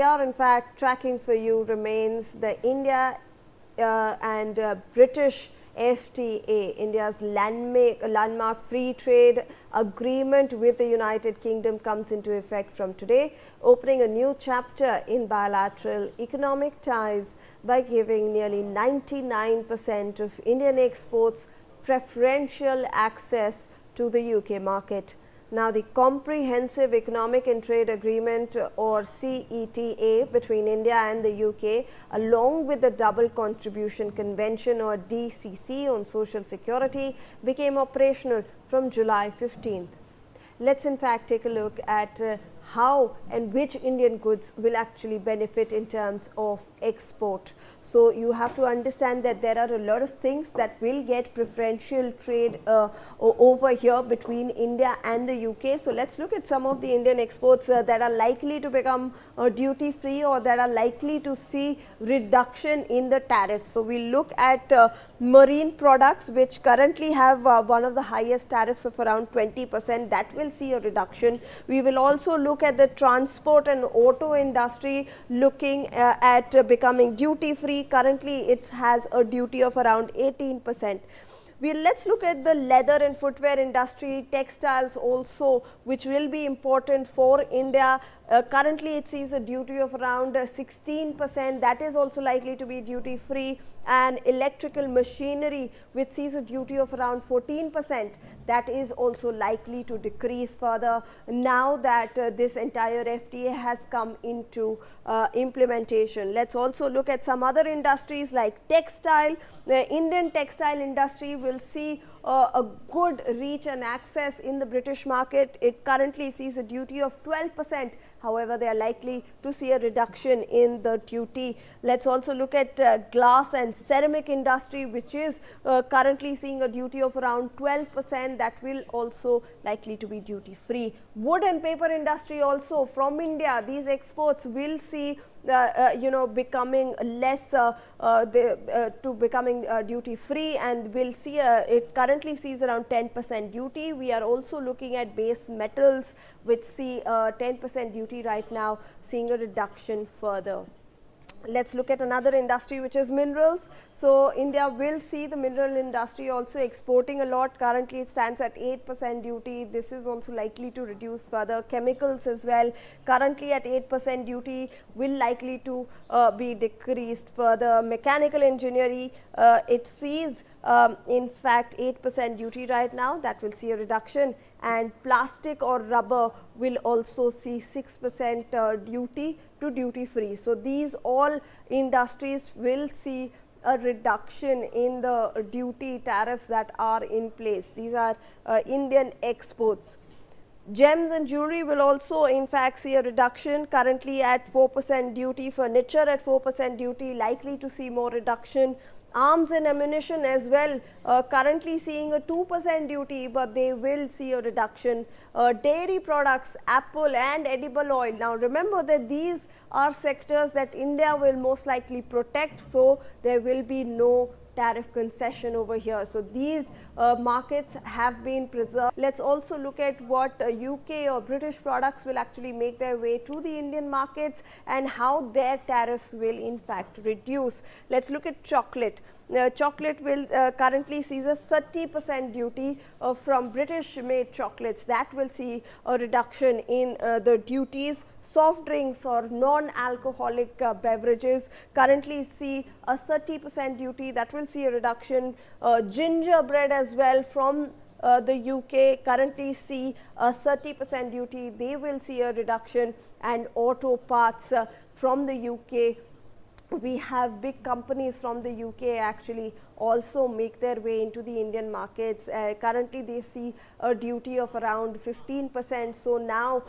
We are in fact tracking for you remains the India and British FTA, India's landmark free trade agreement with the United Kingdom comes into effect from today, opening a new chapter in bilateral economic ties by giving nearly 99% of Indian exports preferential access to the UK market. Now, the Comprehensive Economic and Trade Agreement or CETA between India and the UK, along with the Double Contribution Convention or DCC on Social Security, became operational from July 15th. Let's in fact take a look at how and which Indian goods will actually benefit in terms of export. So you have to understand that there are a lot of things that will get preferential trade over here between India and the UK. So let's look at some of the Indian exports that are likely to become duty free or that are likely to see reduction in the tariffs. So we look at marine products, which currently have one of the highest tariffs of around 20%. That will see a reduction. We will also look at the transport and auto industry, looking at becoming duty free. Currently it has a duty of around 18%. Let's look at the leather and footwear industry, textiles also, which will be important for India. Currently it sees a duty of around 16%, that is also likely to be duty free, and electrical machinery, which sees a duty of around 14%, that is also likely to decrease further now that this entire FTA has come into implementation. Let's also look at some other industries like textile. The Indian textile industry will see a good reach and access in the British market. It currently sees a duty of 12%. However, they are likely to see a reduction in the duty. Let's also look at glass and ceramic industry, which is currently seeing a duty of around 12%. That will also likely to be duty free. Wood and paper industry also from India, these exports will see becoming less to becoming duty free, and will see it currently sees around 10% duty. We are also looking at base metals, which see 10% duty right now, seeing a reduction further. Let's look at another industry, which is minerals. So India will see the mineral industry also exporting a lot. Currently it stands at 8% duty. This is also likely to reduce further. Chemicals as well, currently at 8% duty, will likely to be decreased further. Mechanical engineering, it sees in fact 8% duty right now, that will see a reduction, and plastic or rubber will also see 6% duty to duty free. So these all industries will see a reduction in the duty tariffs that are in place. These are Indian exports. Gems and jewelry will also in fact see a reduction, currently at 4% duty. Furniture at 4% duty, likely to see more reduction. Arms and ammunition as well, currently seeing a 2% duty, but they will see a reduction. Dairy products, apple and edible oil. Now remember that these are sectors that India will most likely protect, so there will be no tariff concession over here. So these markets have been preserved. Let's also look at what UK or British products will actually make their way to the Indian markets and how their tariffs will in fact reduce. Let's look at chocolate. Chocolate will currently sees a 30% duty from British made chocolates. That will see a reduction in the duties. Soft drinks or non-alcoholic beverages currently see a 30% duty, that will see a reduction. Gingerbread as well from the UK currently see a 30% duty, they will see a reduction. And auto parts from the UK, we have big companies from the UK actually also make their way into the Indian markets. Currently they see a duty of around 15%. So now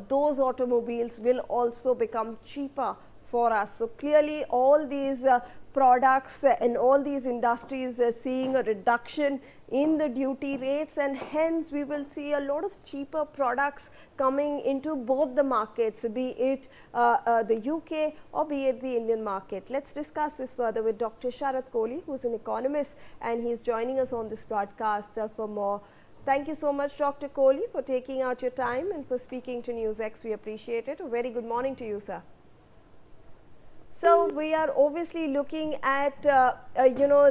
those automobiles will also become cheaper for us. So clearly all these products and all these industries are seeing a reduction in the duty rates, and hence we will see a lot of cheaper products coming into both the markets, be it the UK or be it the Indian market. Let's discuss this further with Dr. Sharath Kohli, who is an economist, and he is joining us on this broadcast for more. Thank you so much, Dr. Kohli, for taking out your time and for speaking to NewsX. We appreciate it. A very good morning to you, sir. So we are obviously looking at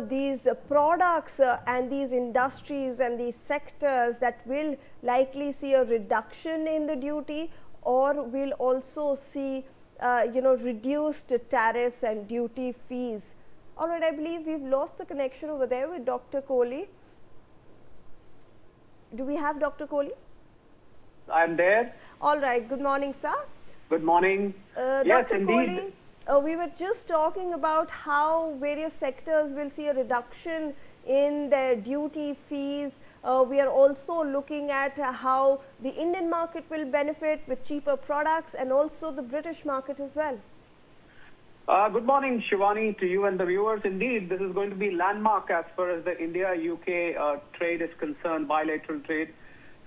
these products and these industries and these sectors that will likely see a reduction in the duty, or will also see reduced tariffs and duty fees. All right, I believe we've lost the connection over there with Dr. Kohli. Do we have Dr. Kohli? I'm there. All right. Good morning, sir. Good morning. Yes, Dr. indeed. Kohli, we were just talking about how various sectors will see a reduction in their duty fees. We are also looking at how the Indian market will benefit with cheaper products, and also the British market as well. Good morning, Shivani, to you and the viewers. Indeed, this is going to be landmark as far as the India-UK trade is concerned, bilateral trade.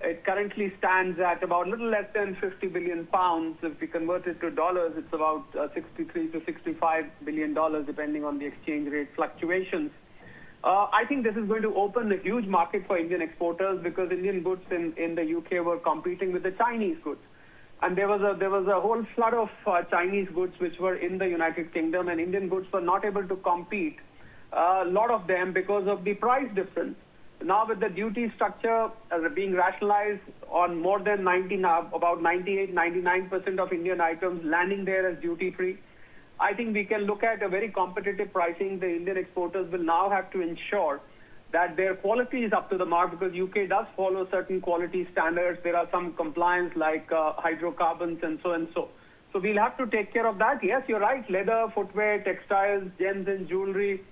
It currently stands at about a little less than 50 billion pounds. If we convert it to dollars, it's about 63 to 65 billion dollars, depending on the exchange rate fluctuations. I think this is going to open a huge market for Indian exporters, because Indian goods in the UK were competing with the Chinese goods. And there was a whole flood of Chinese goods which were in the United Kingdom, and Indian goods were not able to compete, a lot of them, because of the price difference. Now with the duty structure being rationalized on more than about 98, 99% of Indian items landing there as duty free, I think we can look at a very competitive pricing. The Indian exporters will now have to ensure that their quality is up to the mark, because UK does follow certain quality standards. There are some compliance like hydrocarbons and so and so. So we'll have to take care of that. Yes, you're right. Leather, footwear, textiles, gems and jewelry,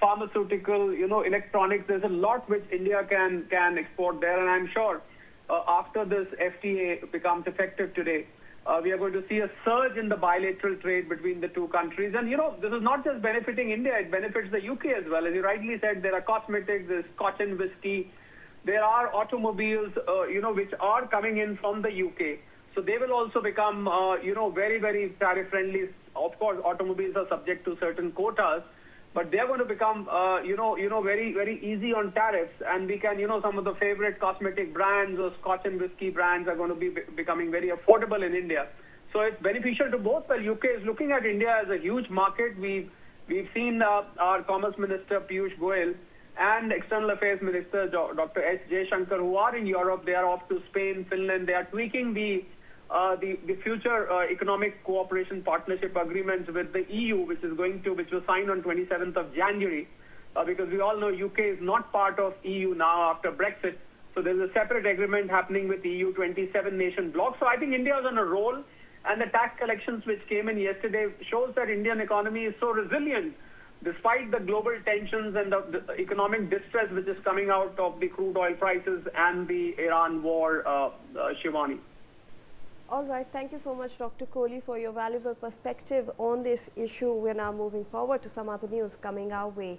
pharmaceutical, electronics. There's a lot which India can export there. And I'm sure after this FTA becomes effective today, we are going to see a surge in the bilateral trade between the two countries. And, this is not just benefiting India, it benefits the UK as well. As you rightly said, there are cosmetics, there's Scotch and whiskey, there are automobiles, which are coming in from the UK. So they will also become, very, very tariff friendly. Of course, automobiles are subject to certain quotas, but they're going to become, very, very easy on tariffs. And we can, some of the favorite cosmetic brands or Scotch and whiskey brands are going to be becoming very affordable in India. So it's beneficial to both. Well, UK is looking at India as a huge market. We've seen our Commerce Minister Piyush Goyal and External Affairs Minister Dr. S. Jaishankar, who are in Europe. They are off to Spain, Finland. They are tweaking the future economic cooperation partnership agreements with the EU, which was signed on 27th of January, because we all know UK is not part of EU now after Brexit. So there's a separate agreement happening with the EU 27 nation bloc. So I think India is on a roll, and the tax collections which came in yesterday shows that Indian economy is so resilient despite the global tensions and the economic distress which is coming out of the crude oil prices and the Iran war, Shivani. All right. Thank you so much, Dr. Kohli, for your valuable perspective on this issue. We're now moving forward to some other news coming our way.